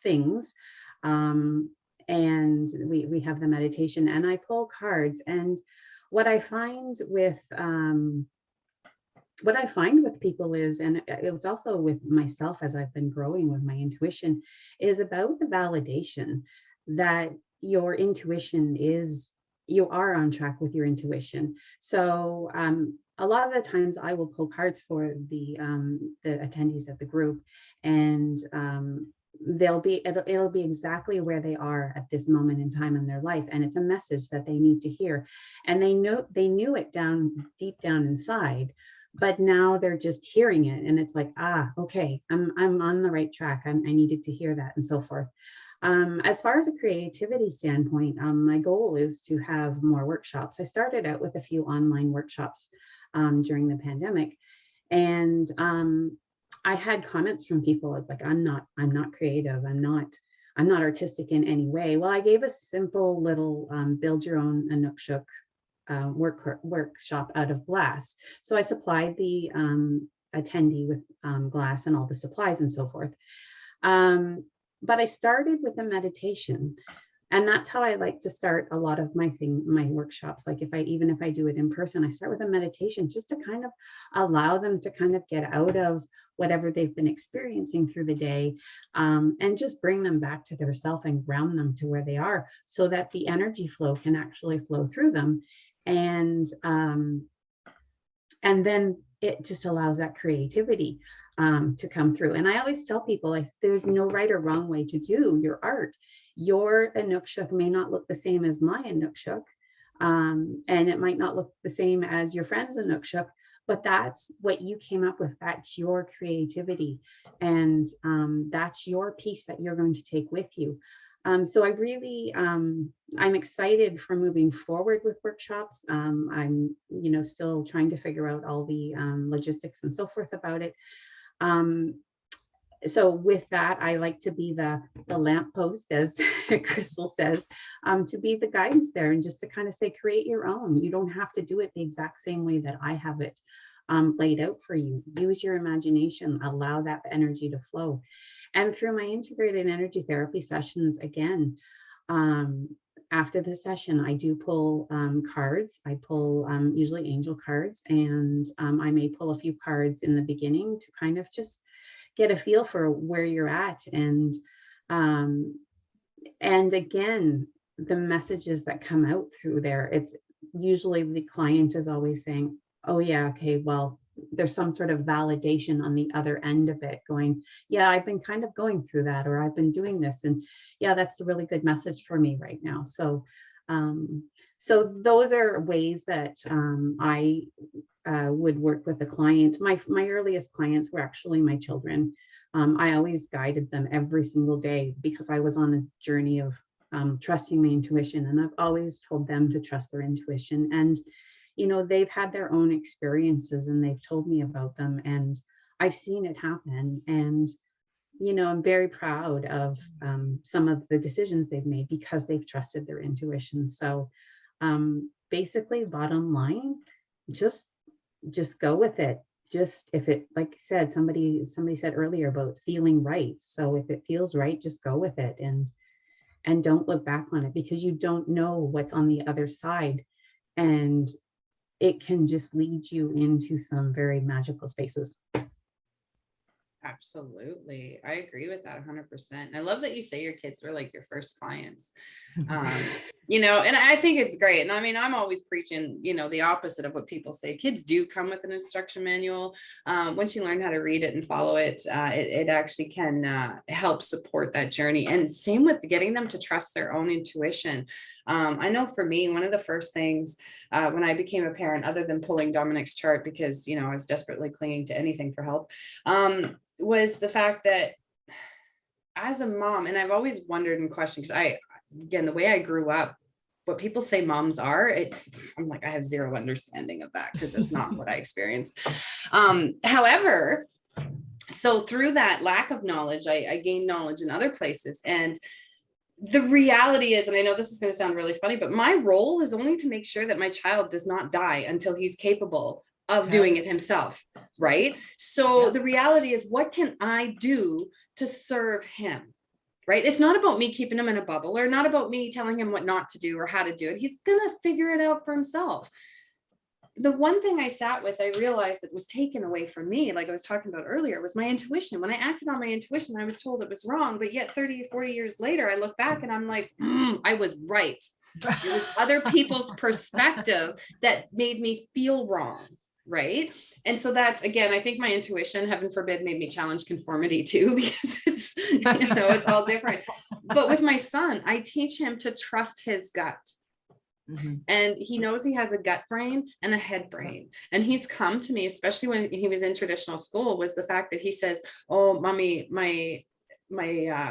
things. And we have the meditation, and I pull cards. And what I find with people is, and it was also with myself as I've been growing with my intuition, is about the validation that your intuition is, you are on track with your intuition. So a lot of the times I will pull cards for the attendees of the group, and it'll be exactly where they are at this moment in time in their life, and it's a message that they need to hear, and they knew it deep down inside, but now they're just hearing it, and it's like, okay, I'm on the right track. I needed to hear that, and so forth. As far as a creativity standpoint, my goal is to have more workshops. I started out with a few online workshops during the pandemic, and I had comments from people like, I'm not creative. I'm not artistic in any way. Well, I gave a simple little build your own Inukshuk workshop out of glass. So I supplied the attendee with glass and all the supplies and so forth. But I started with a meditation. And that's how I like to start a lot of my workshops. Like even if I do it in person, I start with a meditation just to kind of allow them to kind of get out of whatever they've been experiencing through the day, and just bring them back to their self and ground them to where they are, so that the energy flow can actually flow through them. And then it just allows that creativity to come through. And I always tell people, there's no right or wrong way to do your art. Your Inukshuk may not look the same as my Inukshuk, and it might not look the same as your friend's Inukshuk, but that's what you came up with. That's your creativity, and that's your piece that you're going to take with you. So I really, I'm excited for moving forward with workshops. I'm, still trying to figure out all the logistics and so forth about it. So with that, I like to be the lamppost, as Crystal says, to be the guidance there, and just to kind of say, create your own. You don't have to do it the exact same way that I have it laid out for you. Use your imagination, allow that energy to flow. And through my integrated energy therapy sessions, again, after the session, I do pull cards. I pull usually angel cards, and I may pull a few cards in the beginning to kind of just get a feel for where you're at. And again, the messages that come out through there, it's usually the client is always saying, oh yeah, okay, well, there's some sort of validation on the other end of it, going, yeah, I've been kind of going through that, or I've been doing this, and yeah, that's a really good message for me right now. So so those are ways that I would work with a client. My earliest clients were actually my children. I always guided them every single day, because I was on a journey of trusting my intuition, and I've always told them to trust their intuition. And they've had their own experiences, and they've told me about them, and I've seen it happen. And I'm very proud of some of the decisions they've made because they've trusted their intuition. So basically, bottom line, just just go with it. Just if it, like you said, somebody said earlier about feeling right. So if it feels right, just go with it and don't look back on it, because you don't know what's on the other side. And it can just lead you into some very magical spaces. Absolutely. I agree with that 100%. I love that you say your kids were like your first clients. You know, and I think it's great. And I mean, I'm always preaching, you know, the opposite of what people say. Kids do come with an instruction manual. Once you learn how to read it and follow it, it actually can help support that journey. And same with getting them to trust their own intuition. I know for me, one of the first things when I became a parent, other than pulling Dominic's chart, because, you know, I was desperately clinging to anything for help, was the fact that as a mom, and I've always wondered and questioned, because again, the way I grew up, what people say moms are, I'm like, I have zero understanding of that, because it's not what I experienced. However, so through that lack of knowledge, I gained knowledge in other places. And the reality is, and I know this is going to sound really funny, but my role is only to make sure that my child does not die until he's capable of doing it himself, right? So the reality is, what can I do to serve him, right? It's not about me keeping him in a bubble, or not about me telling him what not to do or how to do it. He's gonna figure it out for himself. The one thing I sat with, I realized that was taken away from me, like I was talking about earlier, was my intuition. When I acted on my intuition, I was told it was wrong, but yet 30, 40 years later, I look back and I'm like, I was right. It was other people's perspective that made me feel wrong. Right. And so that's, again, I think my intuition, heaven forbid, made me challenge conformity too, because it's, you know, it's all different. But with my son, I teach him to trust his gut. And he knows he has a gut brain and a head brain. And he's come to me, especially when he was in traditional school, was the fact that he says, oh, mommy, my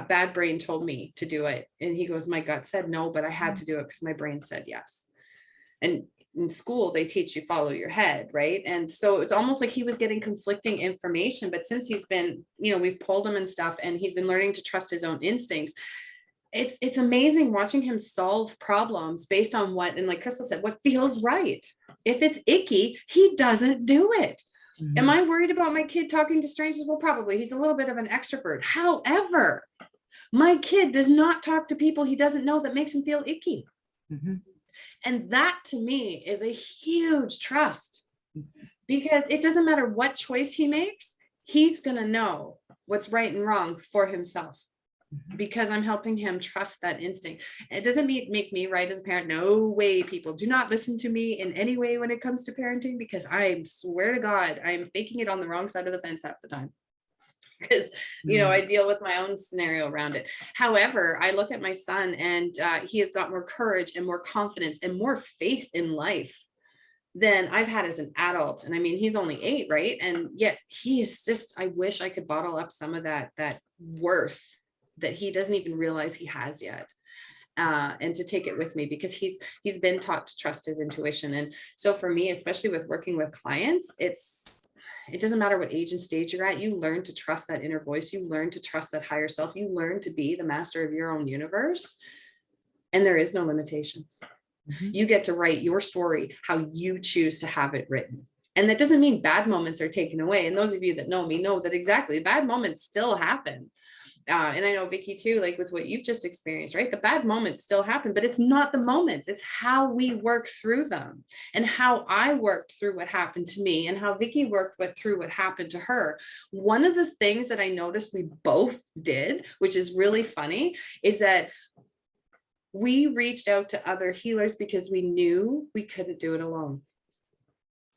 bad brain told me to do it. And he goes, my gut said no, but I had to do it because my brain said yes. And in school, they teach you follow your head, right? And so it's almost like he was getting conflicting information. But since he's been, you know, we've pulled him and stuff, and he's been learning to trust his own instincts. It's amazing watching him solve problems based on what, and like Crystal said, what feels right. If it's icky, he doesn't do it. Am I worried about my kid talking to strangers? Well, probably. He's a little bit of an extrovert. However, my kid does not talk to people he doesn't know that makes him feel icky. And that to me is a huge trust, because it doesn't matter what choice he makes, he's going to know what's right and wrong for himself, because I'm helping him trust that instinct. It doesn't make me right as a parent. No way, people. Do not listen to me in any way when it comes to parenting, because I swear to God, I'm faking it on the wrong side of the fence half the time. Because, you know, I deal with my own scenario around it. However, I look at my son, and he has got more courage and more confidence and more faith in life than I've had as an adult. And I mean, he's only 8, right? And yet he is just, I wish I could bottle up some of that worth that he doesn't even realize he has yet. And to take it with me, because he's been taught to trust his intuition. And so for me, especially with working with clients, it doesn't matter what age and stage you're at, you learn to trust that inner voice. You learn to trust that higher self. You learn to be the master of your own universe. And there is no limitations. You get to write your story how you choose to have it written. And that doesn't mean bad moments are taken away. And those of you that know me know that exactly bad moments still happen. And I know Vicki too, like with what you've just experienced, right? The bad moments still happen, but it's not the moments, it's how we work through them, and how I worked through what happened to me, and how Vicki worked through what happened to her. One of the things that I noticed we both did, which is really funny, is that we reached out to other healers because we knew we couldn't do it alone.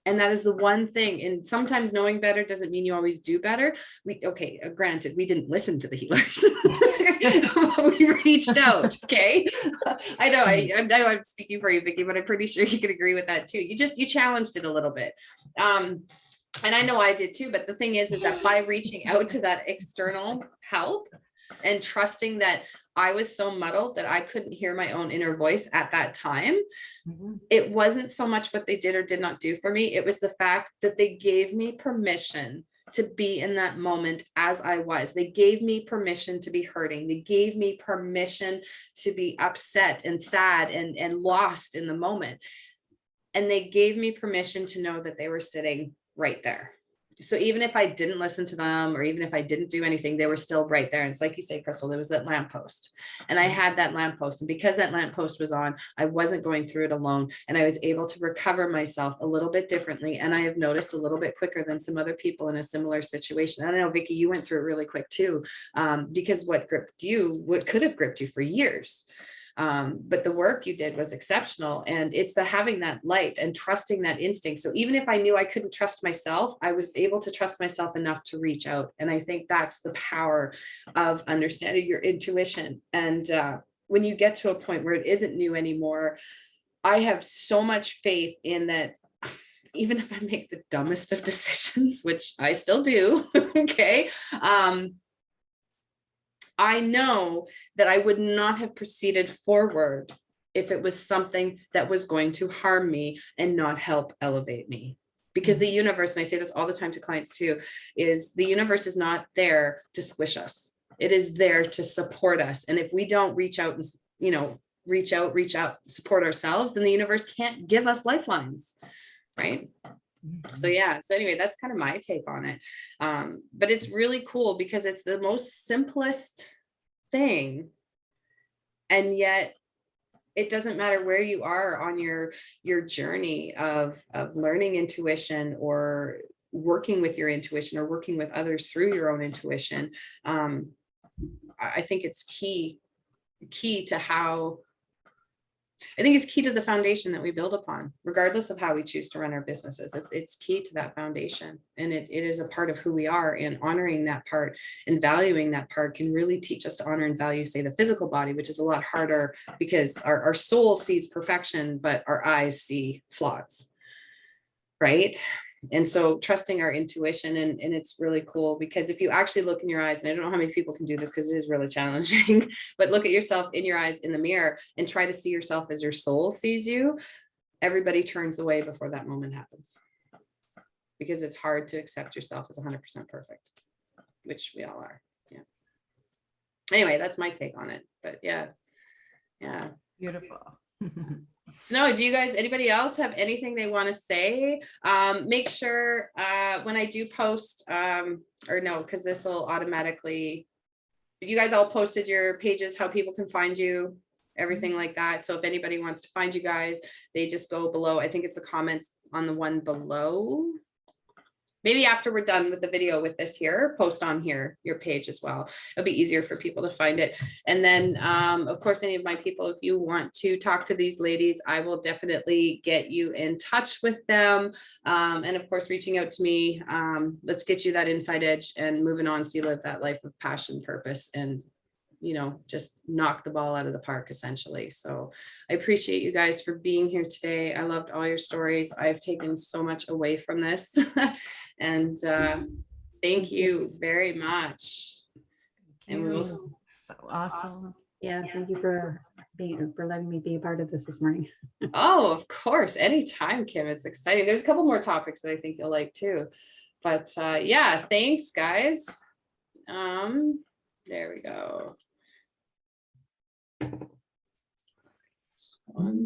And that is the one thing. And sometimes knowing better doesn't mean you always do better. Granted, we didn't listen to the healers. We reached out. Okay. I know I'm speaking for you, Vicki, but I'm pretty sure you could agree with that too. You challenged it a little bit. And I know I did too, but the thing is that by reaching out to that external help and trusting that I was so muddled that I couldn't hear my own inner voice at that time. It wasn't so much what they did or did not do for me. It was the fact that they gave me permission to be in that moment as I was. They gave me permission to be hurting. They gave me permission to be upset and sad and lost in the moment. And they gave me permission to know that they were sitting right there. So even if I didn't listen to them, or even if I didn't do anything, they were still right there. And it's like you say, Crystal, there was that lamppost, and I had that lamppost. And because that lamppost was on, I wasn't going through it alone. And I was able to recover myself a little bit differently. And I have noticed a little bit quicker than some other people in a similar situation. I don't know, Vicky, you went through it really quick too, because what gripped you, what could have gripped you for years. But the work you did was exceptional. And it's the having that light and trusting that instinct. So even if I knew I couldn't trust myself, I was able to trust myself enough to reach out. And I think that's the power of understanding your intuition. And when you get to a point where it isn't new anymore, I have so much faith in that. Even if I make the dumbest of decisions, which I still do, okay, I know that I would not have proceeded forward if it was something that was going to harm me and not help elevate me. Because the universe, and I say this all the time to clients too, is the universe is not there to squish us. It is there to support us. And if we don't reach out and, you know, reach out, support ourselves, then the universe can't give us lifelines, right? So yeah, so anyway, that's kind of my take on it. But it's really cool because it's the most simplest thing. And yet it doesn't matter where you are on your journey of learning intuition, or working with your intuition, or working with others through your own intuition. I think it's key to how, I think it's key to the foundation that we build upon, regardless of how we choose to run our businesses. It's key to that foundation. And it is a part of who we are, and honoring that part and valuing that part can really teach us to honor and value, say, the physical body, which is a lot harder because our soul sees perfection, but our eyes see flaws, right? And so trusting our intuition, and it's really cool because if you actually look in your eyes, and I don't know how many people can do this because it is really challenging, but look at yourself in your eyes in the mirror and try to see yourself as your soul sees you. Everybody turns away before that moment happens, because it's hard to accept yourself as 100% perfect, which we all are. Yeah. Anyway, that's my take on it. But yeah. Beautiful. So do you guys, anybody else have anything they want to say? Make sure when I do post, or no, because this will automatically, you guys all posted your pages, how people can find you, everything like that. So if anybody wants to find you guys, they just go below. I think it's the comments on the one below. Maybe after we're done with the video with this here, post on here your page as well. It'll be easier for people to find it. And then, of course, any of my people, if you want to talk to these ladies, I will definitely get you in touch with them. And of course, reaching out to me, let's get you that inside edge and moving on so you live that life of passion, purpose, and, you know, just knock the ball out of the park, essentially. So I appreciate you guys for being here today. I loved all your stories. I've taken so much away from this. And thank you very much. And we will. So awesome. Yeah, thank you for letting me be a part of this morning. Oh, of course, anytime, Kim. It's exciting. There's a couple more topics that I think you'll like too. But yeah, thanks, guys. There we go.